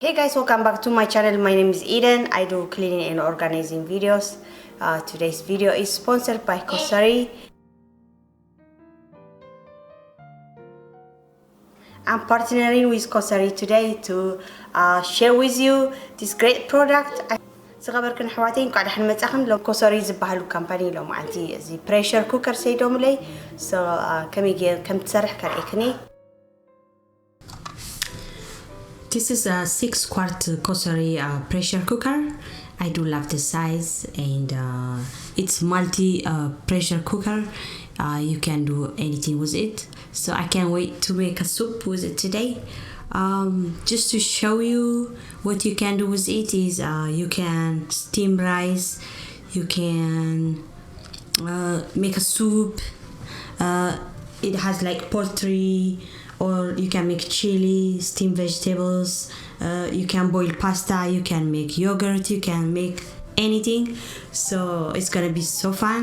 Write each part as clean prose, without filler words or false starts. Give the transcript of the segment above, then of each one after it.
Hey guys, welcome back to my channel. My name is Eden. I do cleaning and organizing videos. Today's video is sponsored by COSORI. I'm partnering with COSORI today to share with you this great product. صغبركن حواتين قاعد حن متأخن لو كوسوري زبالو كمباني لو معتي زي pressure cooker سيدوم لي كم تسرح كريكني. This is a 6-quart COSORI pressure cooker. I do love the size, and it's multi pressure cooker. You can do anything with it. So I can't wait to make a soup with it today. Just to show you what you can do with it is you can steam rice, you can make a soup. It has like poultry, or you can make chili, steamed vegetables, you can boil pasta, you can make yogurt, you can make anything. So it's gonna be so fun.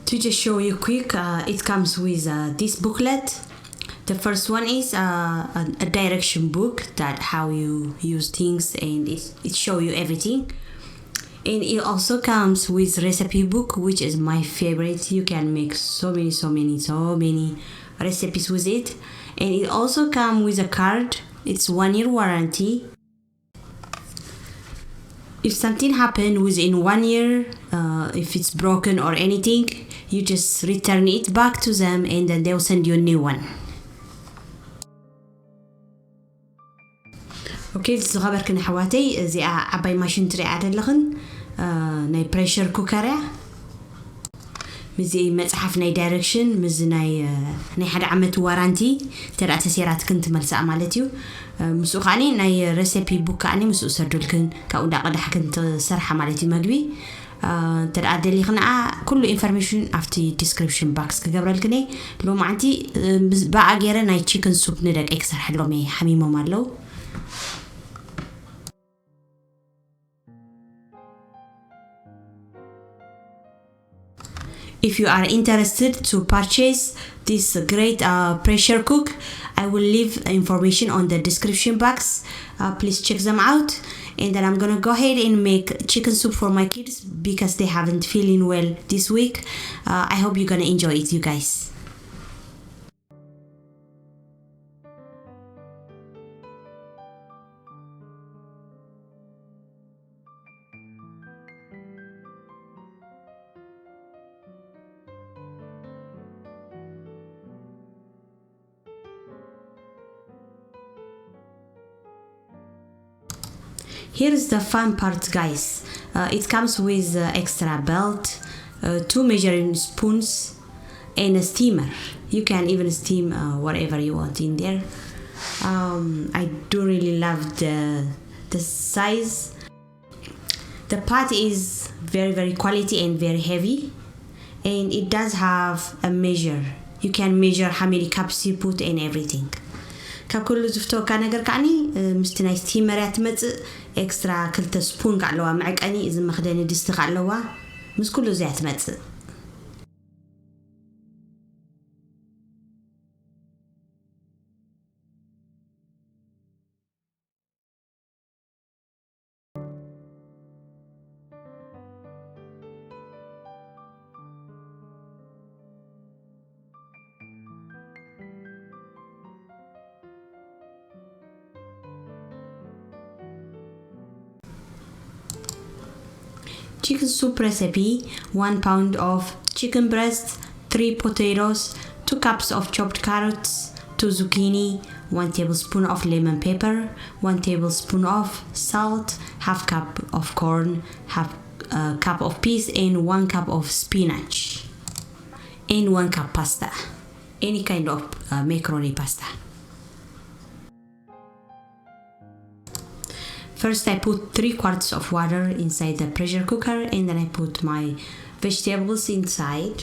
To just show you quick, it comes with this booklet. The first one is a direction book that how you use things, and it show you everything. And it also comes with recipe book, which is my favorite. You can make so many recipes with it. And it also comes with a card. It's 1-year warranty. If something happened within 1 year, if it's broken or anything, you just return it back to them, and then they'll send you a new one. Okay, this is خبركن حواتي زي عباي ماشين تري عدلخن ناي pressure cooker مزي مصحف ناي direction مزي ناي حد عمت وارانتي ترى تسيرات كنت ملسا مالتيو مسو خاني ناي recipe book كاني مسو سردلكن كاو داقدح كنت سرحه مالتي مغبي ترى عدلي خنا كل information after description box كغبرلكني لو معتي بقى غير ناي chicken soup ندق اكثر حلومي حميمه مالو. If you are interested to purchase this great pressure cook, I will leave information on the description box. Please check them out. And then I'm gonna go ahead and make chicken soup for my kids because they haven't feeling well this week. I hope you're gonna enjoy it, you guys. Here's the fun part, guys. It comes with extra belt, 2 measuring spoons, and a steamer. You can even steam whatever you want in there. I do really love the size. The pot is very quality and very heavy, and it does have a measure. You can measure how many cups you put and everything. كل زفتو كان نجر كاني مستناي ستيمرات مت إكسترا كلت سبون قالوا معك أني إذا ما خدني دست قالوا مش كله زيت مت. Chicken soup recipe: 1 pound of chicken breast, 3 potatoes, 2 cups of chopped carrots, 2 zucchini, 1 tablespoon of lemon pepper, 1 tablespoon of salt, half cup of corn, half cup of peas, and 1 cup of spinach, and 1 cup pasta, any kind of macaroni pasta. First, I put 3 quarts of water inside the pressure cooker, and then I put my vegetables inside.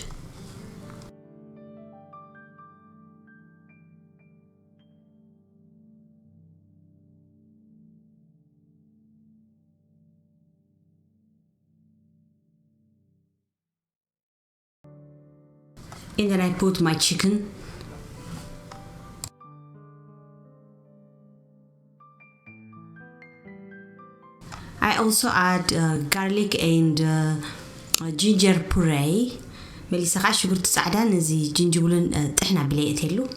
And then I put my chicken. I also add garlic and ginger puree. مليسا خا شغرت صعدا نزي جنجبلن طحنا بلايتلو.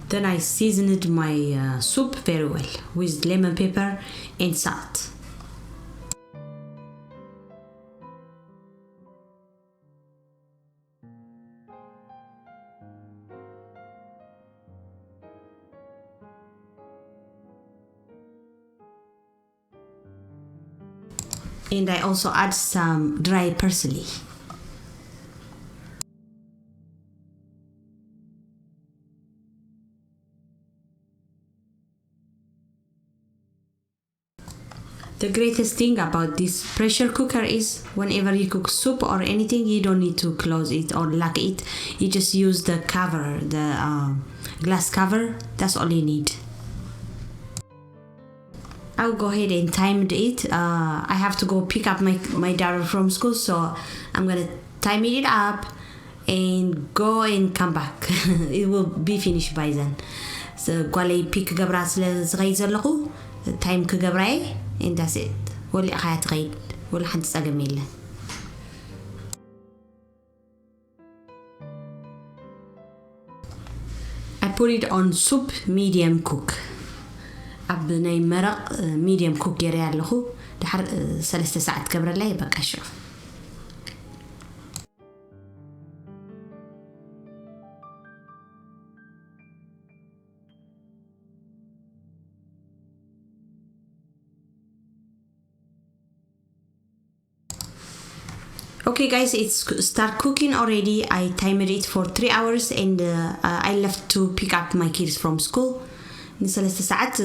Then I seasoned my soup very well with lemon pepper and salt. And I also add some dry parsley. The greatest thing about this pressure cooker is whenever you cook soup or anything, you don't need to close it or lock it. You just use the cover, the glass cover. That's all you need. I'll go ahead and time it. I have to go pick up my daughter from school, so I'm gonna time it up and go and come back. It will be finished by then. So قالي pick قبرات لزغيز اللقو time كقبراي and that's it. ولا أخيات غيد ولا حد سأجمله. I put it on soup medium cook. أبناي مرق medium cook يري على دحر 3 ساعات كبر لا يبقى شو. Okay guys, it's start cooking already. I timed it for 3 hours and I left to pick up my kids from school. نسلسة ساعات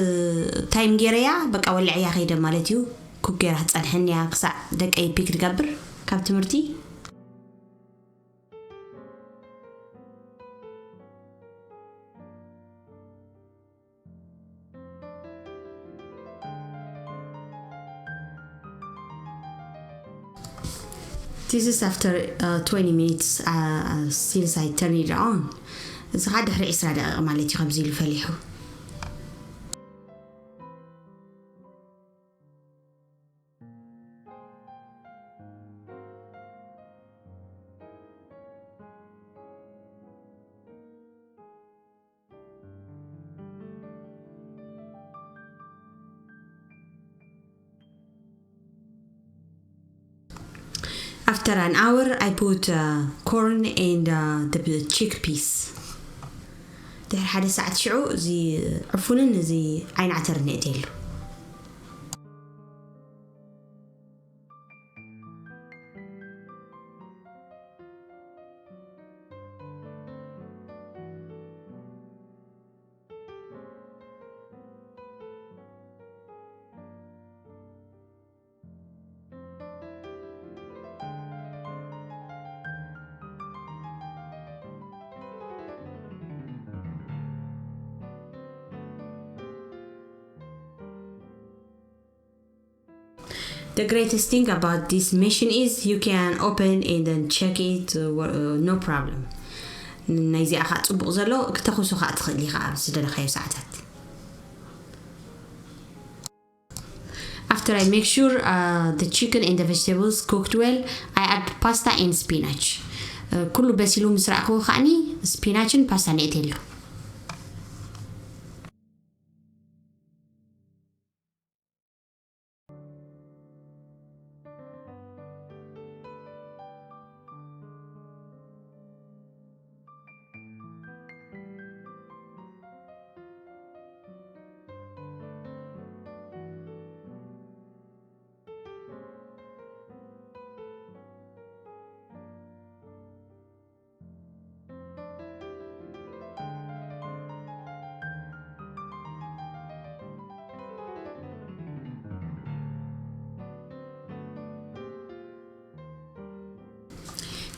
تايم جيريا بقى ولعيا خيدا مالتيو كوك جيرها تصالحني قصع دك أي بيك تقبر كابت مرتي. This is after 20 minutes since I turn it on. إذا قاعد هري إسرائيل مالتي خبزي الفليحو. After an hour, I put corn and the chickpeas. ده حدا ساعة شعو زي عفونن زي عين عتر نقتله. The greatest thing about this machine is you can open and then check it no problem. نايزي أخذ صبغ زلو كتخوسو خاطر خلي خاب سدر خير ساعات. After I make sure the chicken and the vegetables cooked well, I add pasta and spinach. كله بسيلو مسرع خو خاني spinach and pasta نقتله.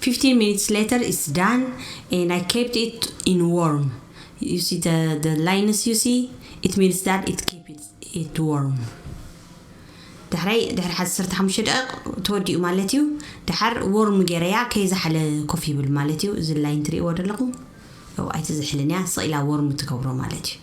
"15 minutes later, it's done, and I kept it in warm. You see the lines you see? it means that it keeps it warm. دحر حسرت 5 دقائق توديو مالتيو دحر warm جريا كيزا حل كوفي بالمالتيو زلاين تري ودلكم أو أي تزحلنيا صيلا warm تكبروا مالتيو.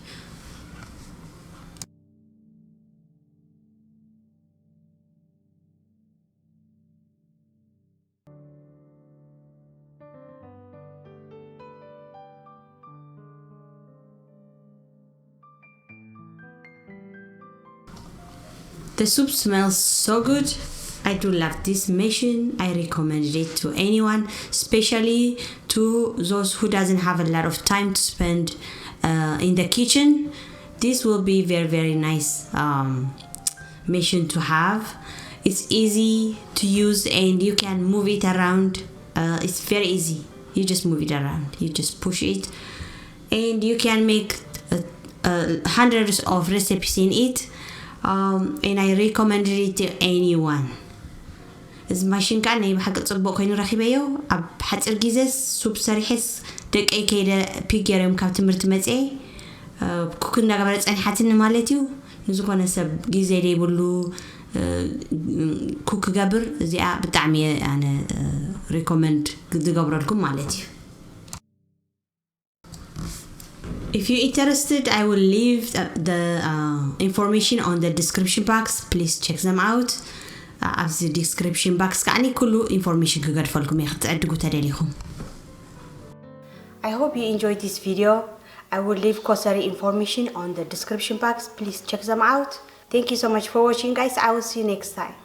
The soup smells so good. I do love this machine. I recommend it to anyone, especially to those who doesn't have a lot of time to spend in the kitchen. This will be very nice machine to have. It's easy to use and you can move it around. It's very easy. You just move it around. You just push it and you can make hundreds of recipes in it. And I recommend it to anyone. This machine can be حق تصبق كينو رخيبيو أب حتى الجزء سوب سريحس دك أي كده بيجرم كابت مرتمتي كنا قبلت أن حتى نمالتيو نزقنا سب جزء اللي بقولوا كوك جبر زي بتعمي أنا recommend قد قبر لكم مالتيو. If you're interested, I will leave the information on the description box. Please check them out. As the description box كأني كله information كقدر فلكم يختاروا تدليلهم. I hope you enjoyed this video. I will leave COSORI information on the description box. Please check them out. Thank you so much for watching, guys. I will see you next time.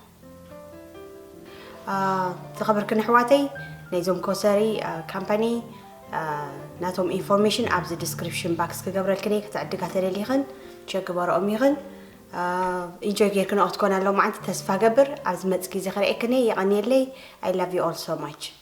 تخبركن حواتي نيزوم COSORI company. ناتهم information at the description box كقبل الكنيك تعدق تدليلهم. check برا أميهم. enjoy كيركن أتكون على ما عندي تسفى قبر عزمت كذا خير إكني يعني لي I love you all so much.